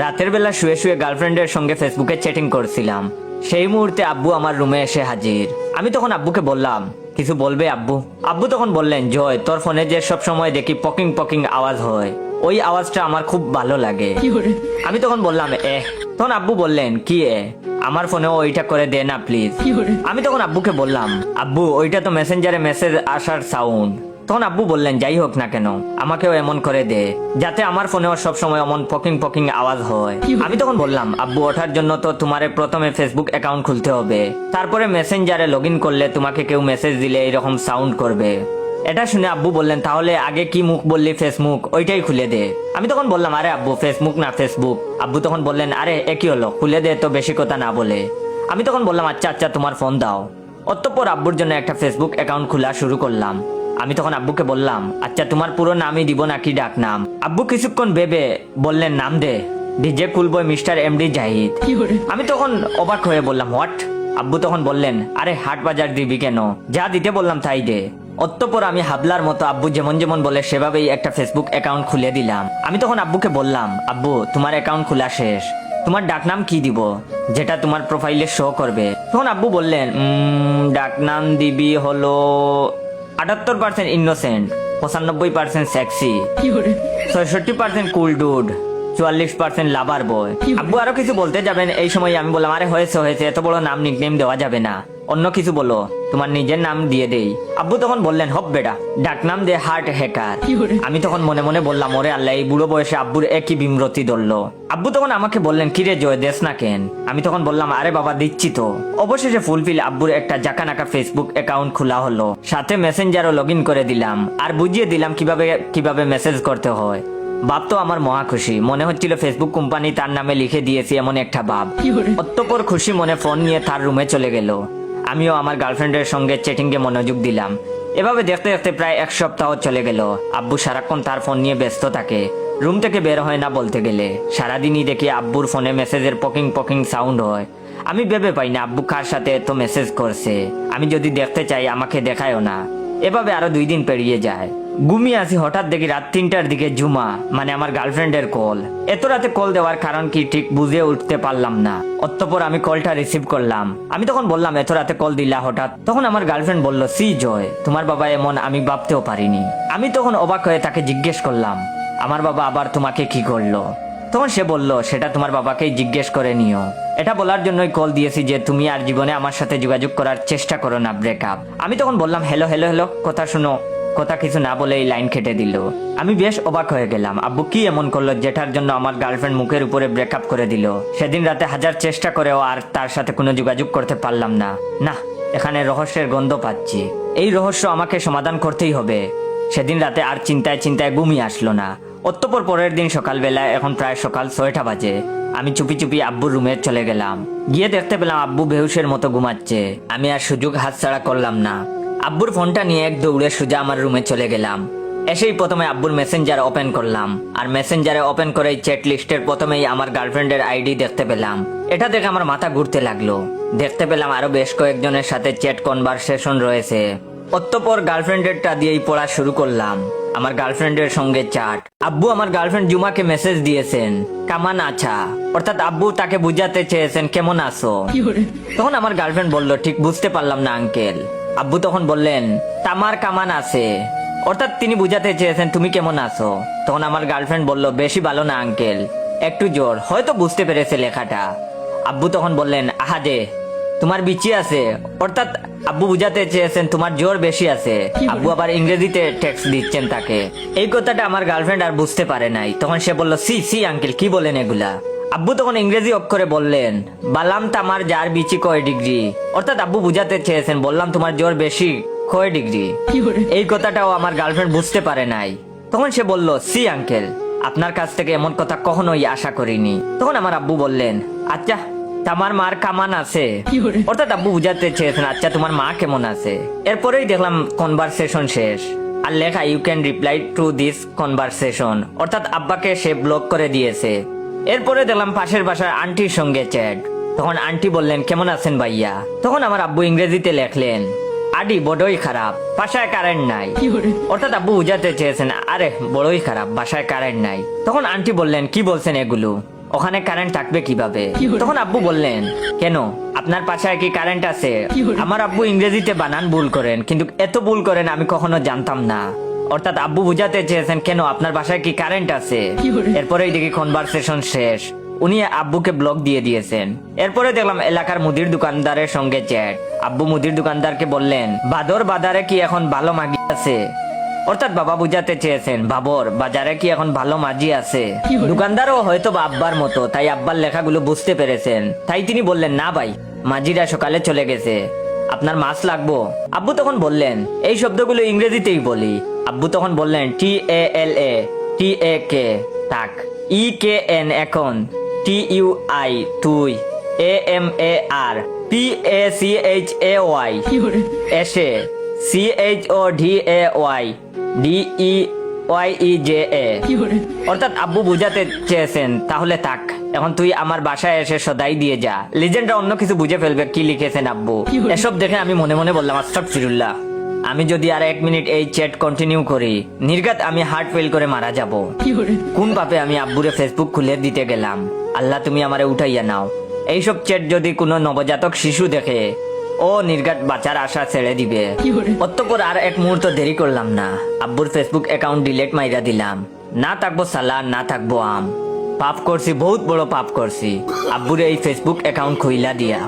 রাতের বেলা শুয়ে শুয়ে গার্লফ্রেন্ডের সঙ্গে ফেসবুকে চ্যাটিং করছিলাম। সেই মুহূর্তে আব্বু আমার রুমে এসে হাজির। আমি তখন আব্বুকে বললাম, কিছু বলবে আব্বু? আব্বু তখন বললেন, জয়, তোর ফোনে যে সব সময় দেখি পকিং পকিং আওয়াজ হয়, ওই আওয়াজটা আমার খুব ভালো লাগে। আমি তখন বললাম, তখন আব্বু বললেন, কি আমার ফোনেও ওইটা করে দে না প্লিজ। আমি তখন আব্বুকে বললাম, আব্বু ওইটা তো মেসেঞ্জারে মেসেজ আসার সাউন্ড। তখন আব্বু বললেন, যাই হোক না কেন, আমাকেও এমন করে দে যাতে আমার ফোনেও সবসময় এমন পকিং পকিং আওয়াজ হয়। আমি তখন বললাম, আব্বু ওঠার জন্য তো তোমারে প্রথমে ফেসবুক অ্যাকাউন্ট খুলতে হবে, তারপরে মেসেঞ্জারে লগ ইন করলে তোমাকে কেউ মেসেজ দিলে এইরকম সাউন্ড করবে। এটা শুনে আব্বু বললেন, তাহলে আগে কি মুখ বললি, ফেসবুক, ওইটাই খুলে দে। আমি তখন বললাম, আরে আব্বু ফেসবুক না ফেসবুক। আব্বু তখন বললেন, আরে একই হলো, খুলে দে তো বেশি কথা না বলে। আমি তখন বললাম, আচ্ছা আচ্ছা তোমার ফোন দাও। অতঃপর আব্বুর জন্য একটা ফেসবুক অ্যাকাউন্ট খোলা শুরু করলাম। আমি তখন আব্বুকে বললাম, আচ্ছা তোমার পুরো নামই দিব নাকি ডাক নাম? আব্বু কিছুক্ষণ ভেবে বললেন, নাম দে, ডিজে কুলবয় মিস্টার এমডি জাহিদ। আমি তখন অবাক হয়ে বললাম, হোয়াট? আব্বু তখন বললেন, আরে হাট বাজার দিবি কেন, যা দিতে বললাম তাই দে। অতঃপর আমি হাবলার মতো আব্বু যেমন যেমন বলে সেভাবেই একটা ফেসবুক অ্যাকাউন্ট খুলে দিলাম। আমি তখন আব্বুকে বললাম, আব্বু তোমার অ্যাকাউন্ট খোলা শেষ, তোমার ডাকনাম কি দিব যেটা তোমার প্রোফাইলে শো করবে? তখন আব্বু বললেন, ডাকনাম দিবি হলো 78% ইনোসেন্ট, 95% সেক্সি, 66% কুল ডুড, 44% লাভার বয়। আব্বু আরো কিছু বলতে যাবেন, এই সময় আমি বললাম, আরে হয়েছে হয়েছে, এত বড় নাম নিকনেম দেওয়া যাবে না, অন্য কিছু বলো, তোমার নিজের নাম দিয়ে দেই। আব্বু তখন বললেন, হপ বেটা, ডাকনাম দে হার্ট হ্যাকার। আমি তখন মনে মনে বললাম, ওরে আল্লাহ, এই বুড়ো বয়সে আব্বুর একই বিমরতি ধরলো। আব্বু তখন আমাকে বললেন, কিরে জয়, দেশ না কেন? আমি তখন বললাম, আরে বাবা দিচ্ছি তো। অবশেষে ফুলফিল আব্বুর একটা জাকানাকা ফেসবুক অ্যাকাউন্ট খোলা হলো, সাথে মেসেঞ্জারও লগ ইন করে দিলাম, আর বুঝিয়ে দিলাম কিভাবে কিভাবে মেসেজ করতে হয়। বাপ তো আমার মহা খুশি, মনে হচ্ছিল ফেসবুক কোম্পানি তার নামে লিখে দিয়েছি এমন একটা বাপ। অতঃপর খুশি মনে ফোন নিয়ে তার রুমে চলে গেল। আমিও আমার গার্লফ্রেন্ডের সঙ্গে চ্যাটিং এ মনোযোগ দিলাম। এভাবে দেখতে দেখতে প্রায় এক সপ্তাহ চলে গেল। আব্বু সারাক্ষণ তার ফোন নিয়ে ব্যস্ত থাকে, রুম থেকে বের হয় না বলতে গেলে। সারাদিনই দেখি আব্বুর ফোনে মেসেজের পকিং পকিং সাউন্ড হয়। আমি ভেবে পাই না আব্বু কার সাথে এত মেসেজ করছে, আমি যদি দেখতে চাই আমাকে দেখায়ও না। এভাবে আরো 2 দিন পেরিয়ে যায়। ঘুমিয়ে আসি, হঠাৎ দেখি রাত 3টার দিকে জুমা মানে আমার গার্লফ্রেন্ডের কল। এত রাতে কল দেওয়ার কারণ কি ঠিক বুঝে উঠতে পারলাম না। অতঃপর আমি কলটা রিসিভ করলাম। আমি তখন বললাম, এত রাতে কল দিলা হঠাৎ? তখন আমার গার্লফ্রেন্ড বলল, সি জয়, তোমার বাবা এমন আমি ভাবতেও পারিনি। আমি তখন অবাক হয়ে তাকে জিজ্ঞেস করলাম, আমার বাবা আবার তোমাকে কি করলো? তখন সে বলল, সেটা তোমার বাবাকেই জিজ্ঞেস করে নিও। এটা বলার জন্যই কল দিয়েছি যে তুমি আর জীবনে আমার সাথে যোগাযোগ করার চেষ্টা করো না, ব্রেকআপ। আমি তখন বললাম, হ্যালো হ্যালো হ্যালো, কথা শুনো। কথা কিছু না বলে এই লাইন কেটে দিল। আমি বেশ অবাক হয়ে গেলাম, আব্বু কি এমন করলো যেটার জন্য আমার গার্লফ্রেন্ড মুখের উপরে ব্রেকআপ করে দিল? সেদিন রাতে 1000 চেষ্টা করেও আর তার সাথে কোনো যোগাযোগ করতে পারলাম না। না, এখানে রহস্যের গন্ধ পাচ্ছি। এই রহস্য আমাকে সমাধান করতেই হবে। সেদিন রাতে আর চিন্তায় চিন্তায় ঘুমিয়ে আসলো না। অতঃপর পরের দিন সকালবেলা, এখন প্রায় সকাল 6টা বাজে, আমি চুপি চুপি আব্বুর রুমে চলে গেলাম। গিয়ে দেখতে পেলাম আব্বু বেহুশের মতো ঘুমাচ্ছে। আমি আর সুযোগ হাতছাড়া করলাম না, আব্বুর ফোনটা নিয়ে এক দৌড়ে সোজা আমার রুমে চলে গেলাম। এসেই প্রথমে আব্বুর মেসেঞ্জার ওপেন করলাম, আর মেসেঞ্জারে ওপেন করেই চ্যাট লিস্টের প্রথমেই আমার গার্লফ্রেন্ডের আইডি দেখতে পেলাম। এটা দেখে আমার মাথা ঘুরতে লাগলো। দেখতে পেলাম আরো বেশ কয়েকজনের সাথে চ্যাট কনভারসেশন রয়েছে। অতঃপর গার্লফ্রেন্ডেরটা দিয়েই পড়া শুরু করলাম, আমার গার্লফ্রেন্ডের সঙ্গে চ্যাট। আব্বু আমার গার্লফ্রেন্ড জুমাকে মেসেজ দিয়েছেন, কামান আছা, অর্থাৎ আব্বু তাকে বুঝাতে চেয়েছেন কেমন আছো। তখন আমার গার্লফ্রেন্ড বলল, ঠিক বুঝতে পারলাম না আঙ্কেল। আব্বু তখন বললেন, তামার কামান আছে, অর্থাৎ তিনি বুঝাতে চেয়েছেন তুমি কেমন আছো। তখন আমার গার্লফ্রেন্ড বলল, বেশি ভালো না আঙ্কেল, একটু জোর, হয়তো বুঝতে পেরেছে লেখাটা। আব্বু তখন বললেন, আহাজে তোমার বিচি আছে, অর্থাৎ আব্বু বুঝাতে চেয়েছেন তোমার জোর বেশি আছে। আব্বু আবার ইংরেজিতে টেক্সট দিচ্ছেন তাকে। এই কথাটা আমার গার্লফ্রেন্ড আর বুঝতে পারে নাই। তখন সে বলল, সি সি আঙ্কেল, কি বলেন এগুলা? আব্বু তখন ইংরেজি অক্ষরে বললেন, বালাম তামার যার বিচি কয় ডিগ্রি, অর্থাৎ আব্বু বুঝাতে চেয়েছেন বললাম তোমার জোর বেশি কয় ডিগ্রি। এই কথাটাও আমার গার্লফ্রেন্ড বুঝতে পারে নাই। তখন সে বলল, সি আঙ্কেল, আপনার কাছ থেকে এমন কথা কখনোই আশা করিনি। তখন আমার আব্বু বললেন, আচ্ছা তোমার মার কামান আছে, অর্থাৎ আব্বু বুঝাতে চেয়েছেন আচ্ছা তোমার মা কেমন আছে। এরপরেই দেখলাম কনভারসেশন শেষ, আর লেখা you can reply to this conversation, অর্থাৎ আব্বাকে সে ব্লক করে দিয়েছে। এরপরে দেখলাম পাশের বাসার আন্টির সঙ্গে চ্যাট। তখন আন্টি বললেন, কেমন আছেন ভাইয়া? তখন আমার আব্বু ইংরেজিতে লেখলেন, আডি বড়ই খারাপ, বাসায় কারেন্ট নাই, অর্থাৎ আব্বু বুঝাতে চেয়েছেন আরে বড়ই খারাপ, বাসায় কারেন্ট নাই। তখন আন্টি বললেন, কি বলছেন এগুলো? ওখানে কারেন্ট থাকবে কিভাবে? তখন আব্বু বললেন, কেন আপনার পাশে কি কারেন্ট আছে? আমার আব্বু ইংরেজিতে বানান ভুল করেন, কিন্তু এত ভুল করেন আমি কখনো জানতাম না। অর্থাৎ আব্বু বুঝাতে চেয়েছেন কেন আপনার বাসায় কি কারেন্ট আছে। এরপরে দেখি কনভারসেশন শেষ, উনি আব্বুকে ব্লক দিয়ে দিয়েছেন। এরপরে দেখলাম এলাকার মুদির দোকানদারের সঙ্গে চ্যাট। আব্বু মুদির দোকানদারকে বললেন, বাদর বাজারে কি এখন ভালো মাগি আছে? অর্থাৎ বাবা বুঝাতে চেয়েছেন বাবর বাজারে কি এখন ভালো মাঝি আছে। দোকানদারও হয়তো বা আব্বার মতো, তাই আব্বার লেখাগুলো বুঝতে পেরেছেন। তাই তিনি বললেন, না ভাই, মাঝিরা সকালে চলে গেছে, আপনার মাছ লাগবো? আব্বু তখন বললেন, এই শব্দগুলো ইংরেজিতেই বলি। আব্বু তখন বললেন, TALA থাক, EKN এখন, TUI তুই, AMAR PACHAY এসে, CHODAY DEYEJA। অর্থাৎ আব্বু বুঝাতে চেয়েছেন তাহলে থাক, এখন তুই আমার বাসায় এসে সদাই দিয়ে যা। লিজেন্ডরা অন্য কিছু বুঝে ফেলবে কি লিখেছেন আব্বু। এসব দেখে আমি মনে মনে বললাম, আস্তাগফিরুল্লাহ, আমি যদি আর 1 মিনিট এই চ্যাট কন্টিনিউ করি, নির্ঘাত আমি হার্ট ফেল করে মারা যাব। কোন পাপে আমি আব্বুরে ফেসবুক খুলে দিতে গেলাম? আল্লাহ তুমি আমারে উঠাইয়া নাও। এইসব চ্যাট যদি কোনো নবজাতক শিশু দেখে, ও নির্ঘাত বাঁচার আশা ছেড়ে দিবে। অতঃপর আর 1 মুহূর্ত দেরি করলাম না, আব্বুর ফেসবুক অ্যাকাউন্ট ডিলিট মাইরা দিলাম। না থাকবো সালা, না থাকবো আম। পাপ করছি, বহুত বড় পাপ করছি, আব্বুর এই ফেসবুক অ্যাকাউন্ট খুইলা দিয়া।